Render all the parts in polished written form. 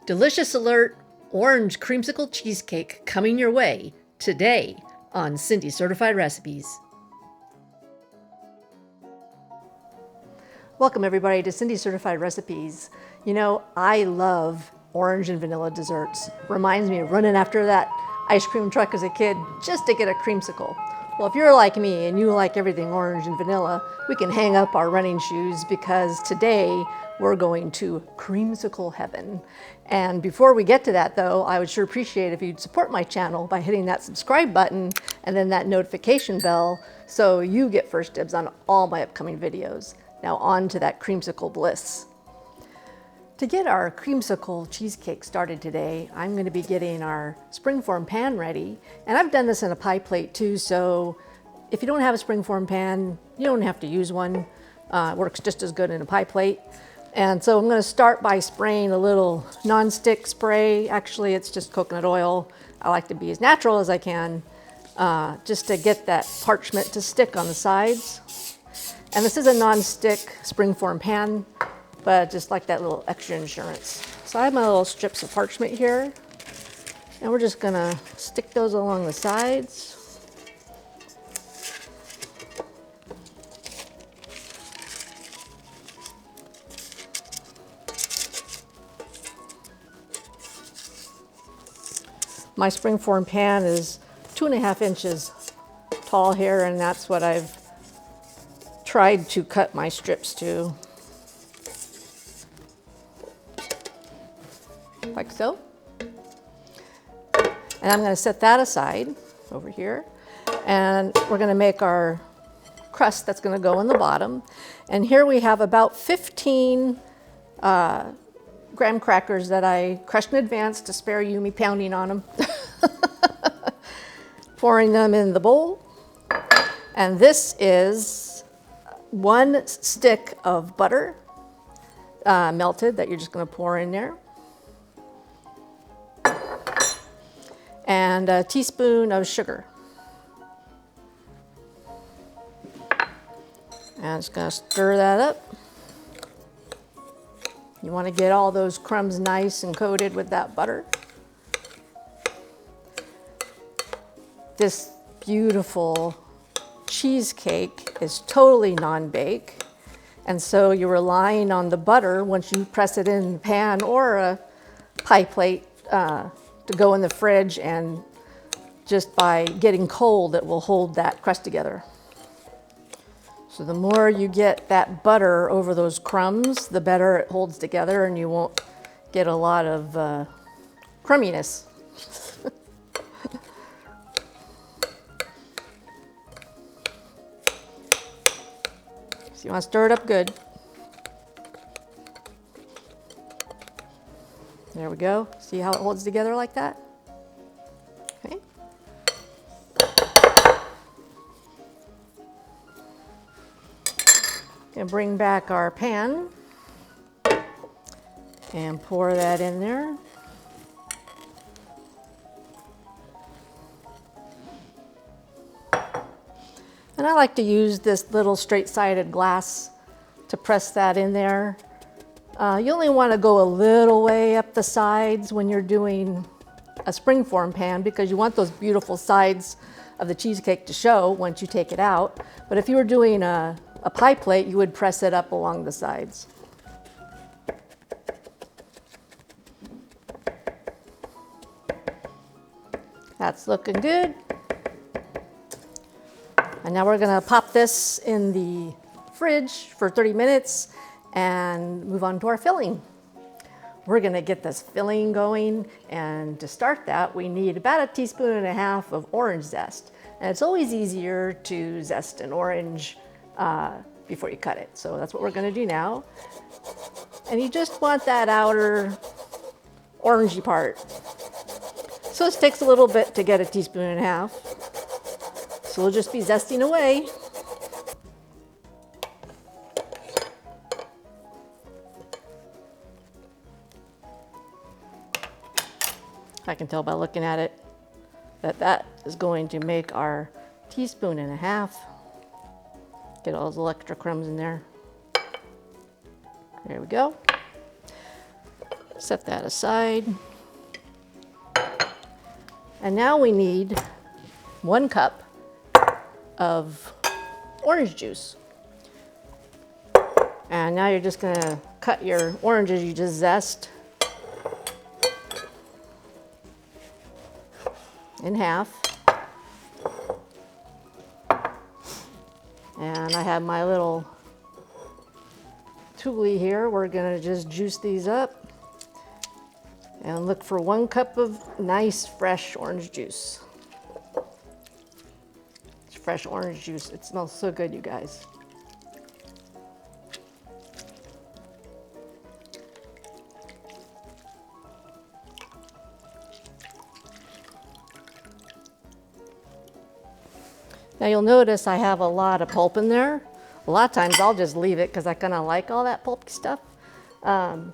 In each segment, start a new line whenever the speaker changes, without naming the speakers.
Delicious alert, orange creamsicle cheesecake coming your way today on Cindy Certified Recipes. Welcome everybody to Cindy Certified Recipes. You know, I love orange and vanilla desserts. Reminds me of running after that ice cream truck as a kid just to get a creamsicle. Well, if you're like me and you like everything orange and vanilla, we can hang up our running shoes because today we're going to creamsicle heaven. And before we get to that though, I would sure appreciate if you'd support my channel by hitting that subscribe button and then that notification bell so you get first dibs on all my upcoming videos. Now on to that creamsicle bliss. To get our creamsicle cheesecake started today, I'm going to be getting our springform pan ready. And I've done this in a pie plate too, so if you don't have a springform pan, you don't have to use one. It works just as good in a pie plate. And so I'm going to start by spraying a little non-stick spray. Actually, it's just coconut oil. I like to be as natural as I can, just to get that parchment to stick on the sides. And this is a non-stick springform pan, but just like that little extra insurance. So I have my little strips of parchment here, and we're just gonna stick those along the sides. My springform pan is 2.5 inches tall here, and that's what I've tried to cut my strips to. Like so. And I'm going to set that aside over here. And we're going to make our crust that's going to go in the bottom. And here we have about 15 graham crackers that I crushed in advance to spare you me pounding on them. Pouring them in the bowl. And this is 1 stick of butter melted that you're just going to pour in there. And a teaspoon of sugar. And I'm just going to stir that up. You want to get all those crumbs nice and coated with that butter. This beautiful cheesecake is totally non-bake. And so you're relying on the butter once you press it in the pan or a pie plate to go in the fridge, and just by getting cold it will hold that crust together. So the more you get that butter over those crumbs, the better it holds together and you won't get a lot of crumminess. So you want to stir it up good. There we go. See how it holds together like that? Okay. Gonna bring back our pan and pour that in there. And I like to use this little straight-sided glass to press that in there. You only want to go a little way up the sides when you're doing a springform pan because you want those beautiful sides of the cheesecake to show once you take it out. But if you were doing a pie plate, you would press it up along the sides. That's looking good. And now we're going to pop this in the fridge for 30 minutes and move on to our filling. We're gonna get this filling going, and to start that we need about 1.5 teaspoons of orange zest. And it's always easier to zest an orange before you cut it. So that's what we're gonna do now. And you just want that outer orangey part. So this takes a little bit to get 1.5 teaspoons. So we'll just be zesting away. I can tell by looking at it that that is going to make our 1.5 teaspoons. Get all those extra crumbs in there. There we go. Set that aside. And now we need 1 cup of orange juice. And now you're just gonna cut your oranges you just zest in half. And I have my little toolie here. We're gonna just juice these up and look for 1 cup of nice fresh orange juice. It's fresh orange juice. It smells so good, you guys. Now you'll notice I have a lot of pulp in there. A lot of times I'll just leave it because I kind of like all that pulpy stuff. And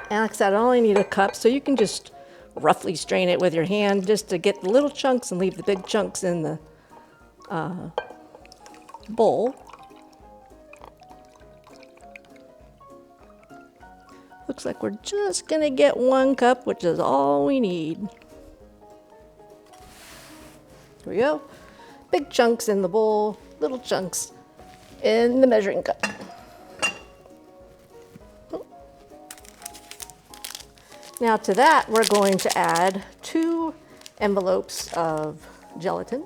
like I said, I only need a cup, so you can just roughly strain it with your hand just to get the little chunks and leave the big chunks in the bowl. Looks like we're just gonna get 1 cup, which is all we need. Here we go. Big chunks in the bowl, little chunks in the measuring cup. Now to that, we're going to add 2 envelopes of gelatin.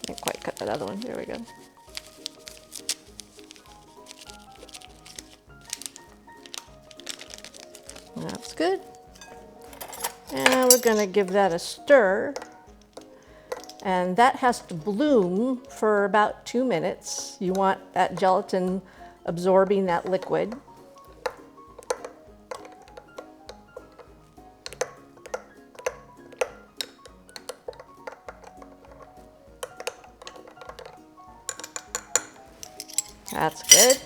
Can't quite cut that other one. There we go. That's good. And we're going to give that a stir. And that has to bloom for about 2 minutes. You want that gelatin absorbing that liquid. That's good.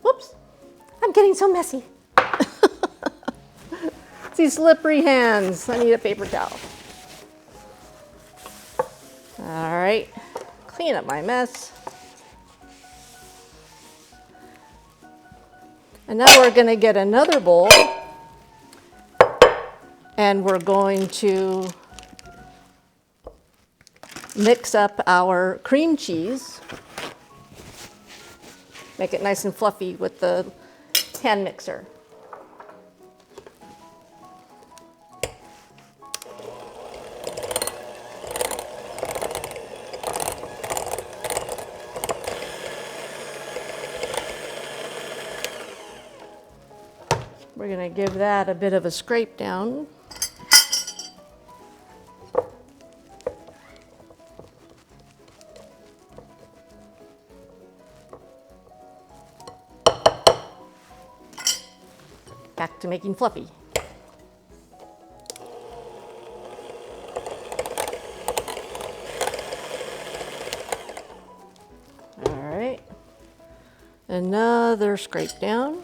Whoops, I'm getting so messy. These slippery hands. I need a paper towel. All right, clean up my mess. And now we're going to get another bowl and we're going to mix up our cream cheese. Make it nice and fluffy with the hand mixer. We're going to give that a bit of a scrape down. Back to making fluffy. All right, another scrape down.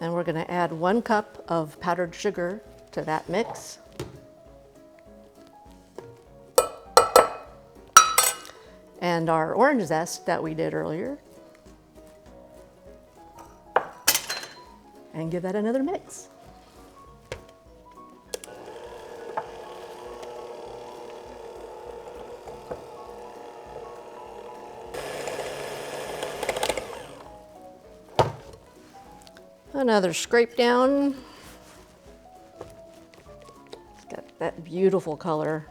And we're going to add 1 cup of powdered sugar to that mix. And our orange zest that we did earlier. And give that another mix. Another scrape down. It's got that beautiful color.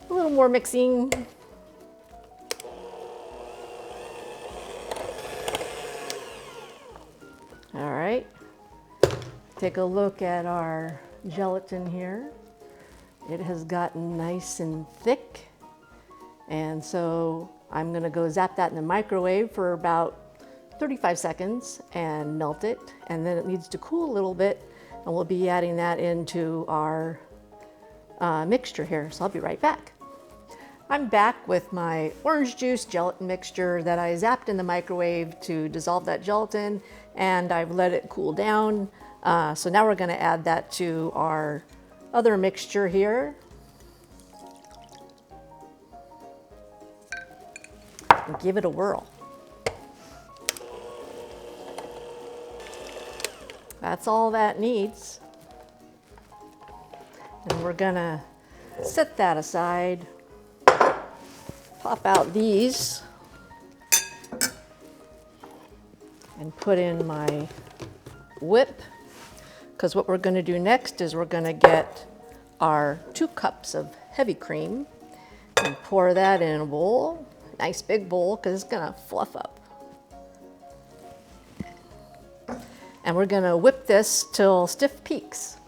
A little more mixing. All right. Take a look at our gelatin here. It has gotten nice and thick. And so I'm gonna go zap that in the microwave for about 35 seconds and melt it. And then it needs to cool a little bit, and we'll be adding that into our mixture here. So I'll be right back. I'm back with my orange juice gelatin mixture that I zapped in the microwave to dissolve that gelatin, and I've let it cool down. So now we're gonna add that to our other mixture here. And give it a whirl. That's all that needs. And we're gonna set that aside. Pop out these and put in my whip, because what we're going to do next is we're going to get our 2 cups of heavy cream and pour that in a bowl, nice big bowl, because it's going to fluff up. And we're going to whip this till stiff peaks.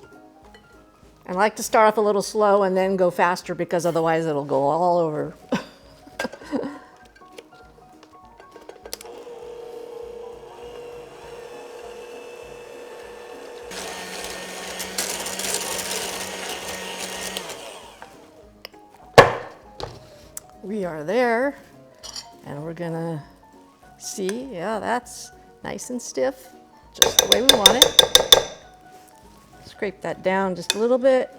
I like to start off a little slow and then go faster, because otherwise it'll go all over. We are there, and we're gonna see, yeah, that's nice and stiff, just the way we want it. Scrape that down just a little bit.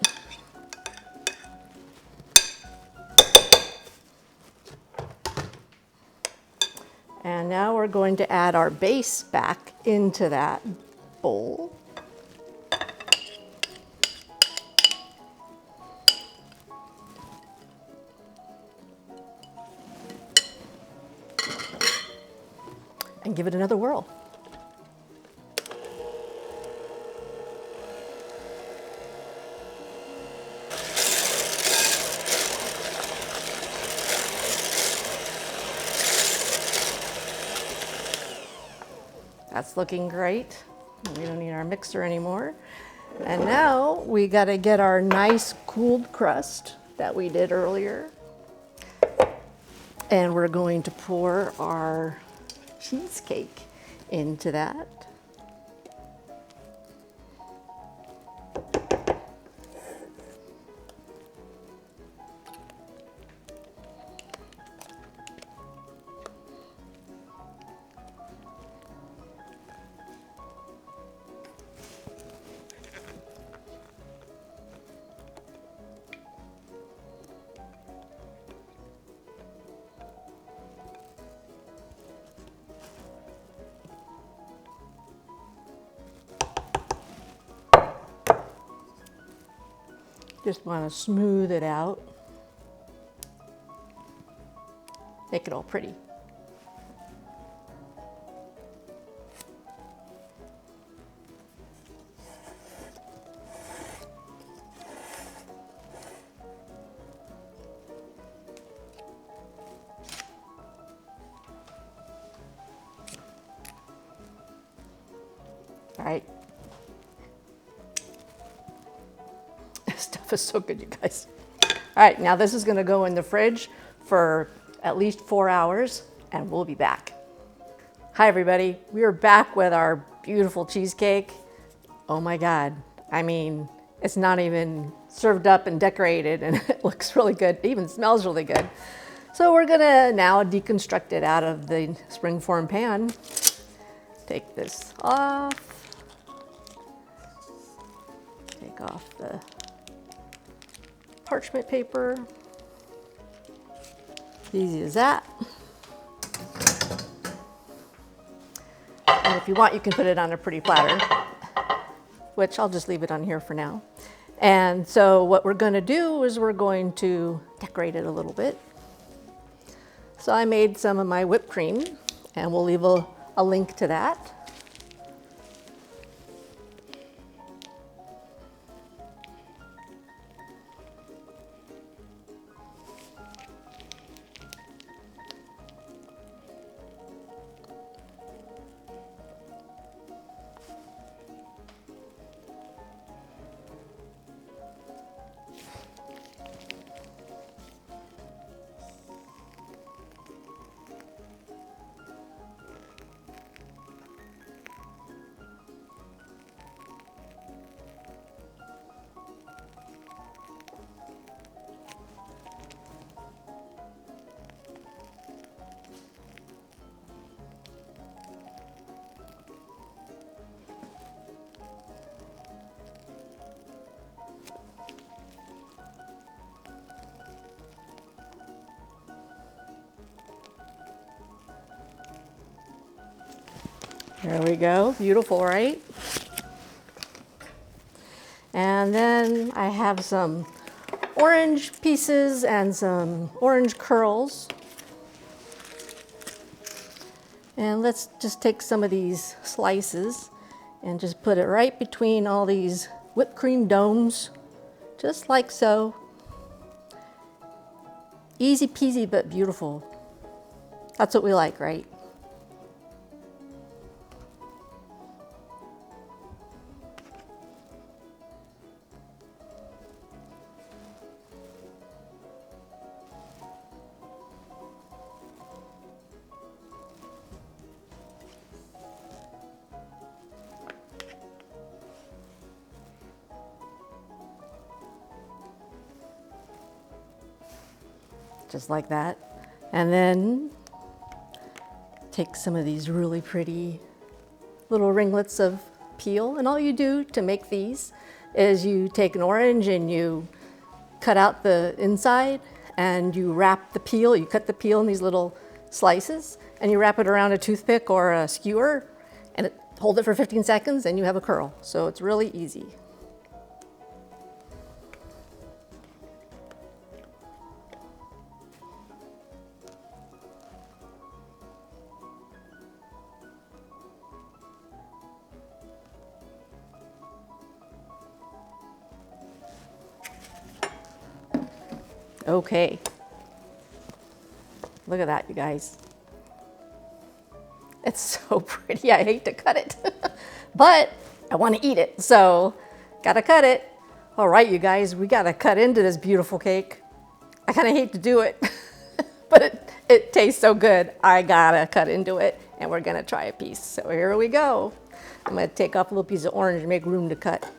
And now we're going to add our base back into that bowl. And give it another whirl. That's looking great. We don't need our mixer anymore. And now we got to get our nice cooled crust that we did earlier. And we're going to pour our cheesecake into that. Just want to smooth it out. Make it all pretty. All right. Stuff is so good, you guys. All right, now this is gonna go in the fridge for at least 4 hours, and we'll be back. Hi everybody, we are back with our beautiful cheesecake. Oh my God, I mean, it's not even served up and decorated, and it looks really good. It even smells really good. So we're gonna now deconstruct it out of the springform pan. Take this off. Take off the parchment paper. Easy as that. And if you want, you can put it on a pretty platter, which I'll just leave it on here for now. And so what we're going to do is we're going to decorate it a little bit. So I made some of my whipped cream, and we'll leave a link to that. There we go. Beautiful, right? And then I have some orange pieces and some orange curls. And let's just take some of these slices and just put it right between all these whipped cream domes, just like so. Easy peasy, but beautiful. That's what we like, right? Just like that. And then take some of these really pretty little ringlets of peel. And all you do to make these is you take an orange and you cut out the inside and you wrap the peel, you cut the peel in these little slices and you wrap it around a toothpick or a skewer and hold it for 15 seconds and you have a curl. So it's really easy. Okay, look at that, you guys. It's so pretty. I hate to cut it, but I want to eat it, so gotta cut it. All right, you guys, we gotta cut into this beautiful cake. I kind of hate to do it, but it tastes so good. I gotta cut into it, and we're gonna try a piece. So here we go. I'm gonna take off a little piece of orange and make room to cut.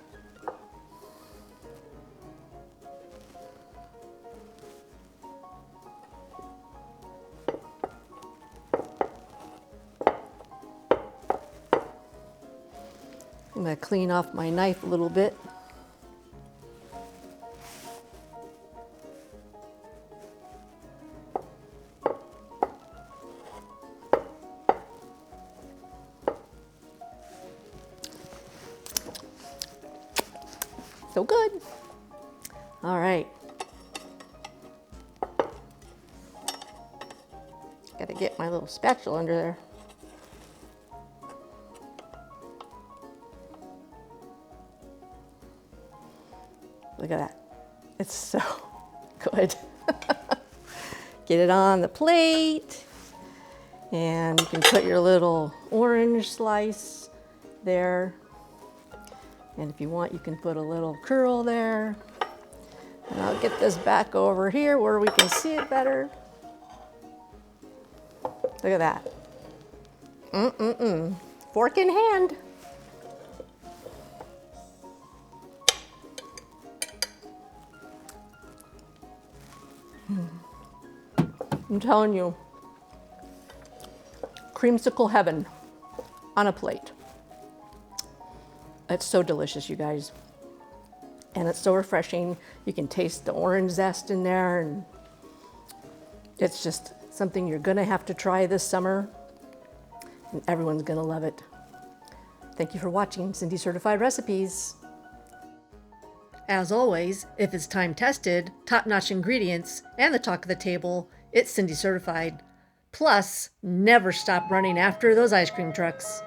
I'm going to clean off my knife a little bit. So good. All right. Got to get my little spatula under there. Look at that. It's so good. Get it on the plate. And you can put your little orange slice there. And if you want, you can put a little curl there. And I'll get this back over here where we can see it better. Look at that. Fork in hand. I'm telling you, creamsicle heaven on a plate. It's so delicious, you guys. And it's so refreshing. You can taste the orange zest in there, and it's just something you're gonna have to try this summer, and everyone's gonna love it. Thank you for watching Cindy Certified Recipes. As always, if it's time tested, top-notch ingredients, and the talk of the table, it's Cindy Certified. Plus, never stop running after those ice cream trucks.